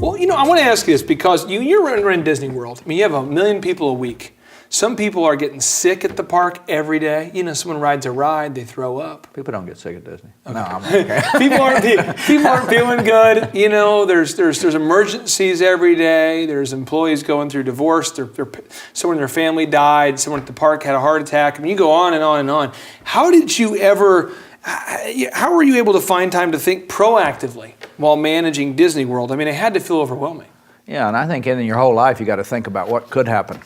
Well, I want to ask you this because you're running Disney World. I mean, you have 1 million people a week. Some people are getting sick at the park every day. Someone rides a ride, they throw up. People don't get sick at Disney. Okay. No, I'm okay. people aren't feeling good. There's emergencies every day. There's employees going through divorce. Someone in their family died. Someone at the park had a heart attack. I mean, you go on and on and on. How were you able to find time to think proactively while managing Disney World? I mean, it had to feel overwhelming. Yeah, and I think in your whole life you got to think about what could happen,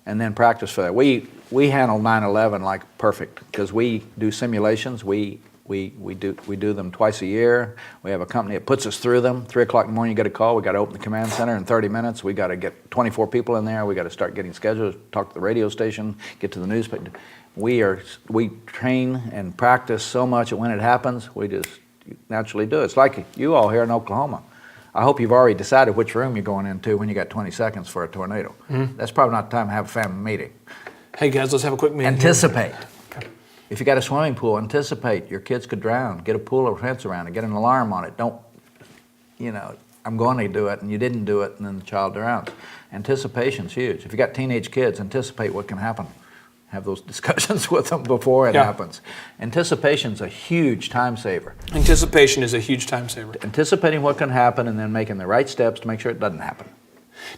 and then practice for that. We handle 9/11 like perfect because we do simulations. We do them twice a year. We have a company that puts us through them. 3 o'clock in the morning, you get a call. We got to open the command center in 30 minutes. We got to get 24 people in there. We got to start getting schedules, talk to the radio station, get to the newspaper. We train and practice so much that when it happens, we just naturally do it. It's like you all here in Oklahoma. I hope you've already decided which room you're going into when you got 20 seconds for a tornado. Mm-hmm. That's probably not the time to have a family meeting. Hey guys, let's have a quick meeting. Anticipate. Okay. If you got a swimming pool, anticipate. Your kids could drown. Get a pool or fence around it. Get an alarm on it. Don't, I'm going to do it, and you didn't do it, and then the child drowns. Anticipation's huge. If you got teenage kids, anticipate what can happen. Have those discussions with them before it happens. Anticipation's a huge time saver. Anticipation is a huge time saver. Anticipating what can happen and then making the right steps to make sure it doesn't happen.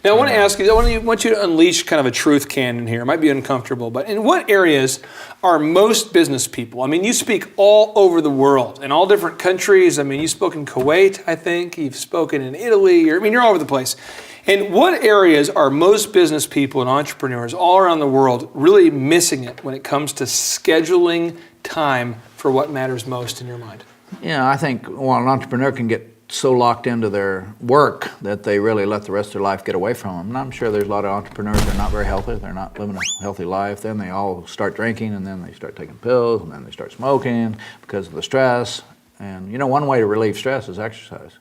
Now, I want to ask you, I want you to unleash kind of a truth cannon here. It might be uncomfortable, but in what areas are most business people? I mean, you speak all over the world, in all different countries. I mean, you spoke in Kuwait, I think. You've spoken in Italy. You're all over the place. And what areas are most business people and entrepreneurs all around the world really missing it when it comes to scheduling time for what matters most in your mind? Yeah, I think an entrepreneur can get so locked into their work that they really let the rest of their life get away from them. And I'm sure there's a lot of entrepreneurs that are not very healthy. They're not living a healthy life. Then they all start drinking, and then they start taking pills, and then they start smoking because of the stress. And one way to relieve stress is exercise.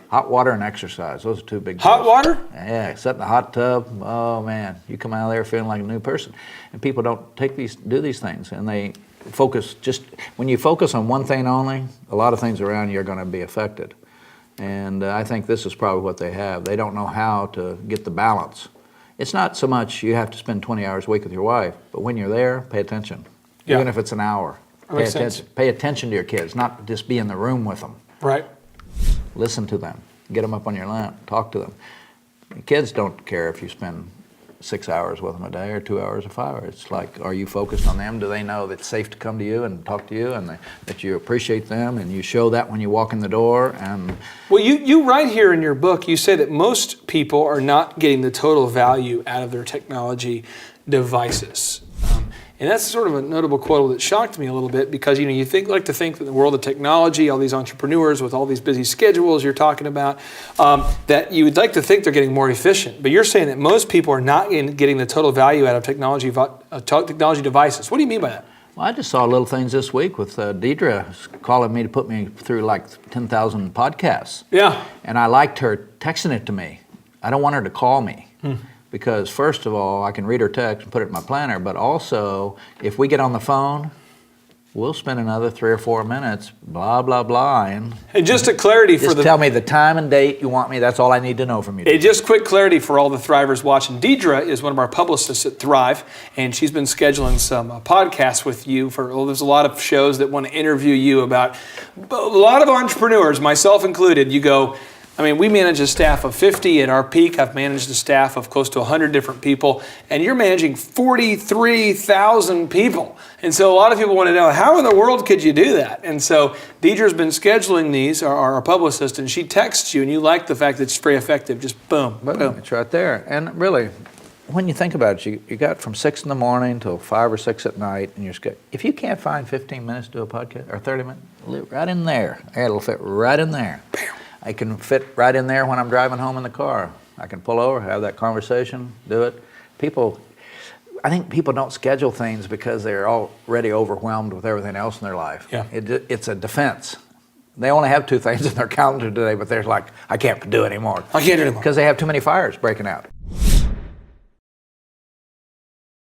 Hot water and exercise, those are two big deals. Hot water? Yeah, sit in the hot tub, oh man, you come out of there feeling like a new person. And people don't do these things, and they focus when you focus on one thing only, a lot of things around you are going to be affected. And I think this is probably what they have. They don't know how to get the balance. It's not so much you have to spend 20 hours a week with your wife, but when you're there, pay attention. Yeah. Even if it's an hour, pay attention. Pay attention to your kids, not just be in the room with them. Right. Listen to them. Get them up on your lap. Talk to them. Kids don't care if you spend 6 hours with them a day or 2 hours or 5 hours. It's like, are you focused on them? Do they know that it's safe to come to you and talk to you, and that you appreciate them, and you show that when you walk in the door? And well, you write here in your book, you say that most people are not getting the total value out of their technology devices. And that's sort of a notable quote that shocked me a little bit because, you like to think that in the world of technology, all these entrepreneurs with all these busy schedules you're talking about, that you would like to think they're getting more efficient. But you're saying that most people are not getting the total value out of technology devices. What do you mean by that? Well, I just saw little things this week with Deidre calling me to put me through like 10,000 podcasts. Yeah. And I liked her texting it to me. I don't want her to call me. Because first of all, I can read her text and put it in my planner, but also, if we get on the phone, we'll spend another 3 or 4 minutes, blah, blah, blah. And just a clarity for tell me the time and date you want me. That's all I need to know from you. Just quick clarity for all the Thrivers watching. Deidre is one of our publicists at Thrive, and she's been scheduling some podcasts with you. There's a lot of shows that want to interview you about a lot of entrepreneurs, myself included. You go, we manage a staff of 50 at our peak. I've managed a staff of close to 100 different people, and you're managing 43,000 people. And so a lot of people want to know, how in the world could you do that? And so Deidre's been scheduling these, our publicist, and she texts you, and you like the fact that it's very effective. Just boom, boom. It's right there. And really, when you think about it, you got from 6 in the morning till 5 or 6 at night, and if you can't find 15 minutes to do a podcast, or 30 minutes, live right in there. It'll fit right in there. Bam. I can fit right in there when I'm driving home in the car. I can pull over, have that conversation, do it. I think people don't schedule things because they're already overwhelmed with everything else in their life. Yeah. It's a defense. They only have 2 things in their calendar today, but they're like, I can't do it anymore. I can't do it anymore. Because they have too many fires breaking out.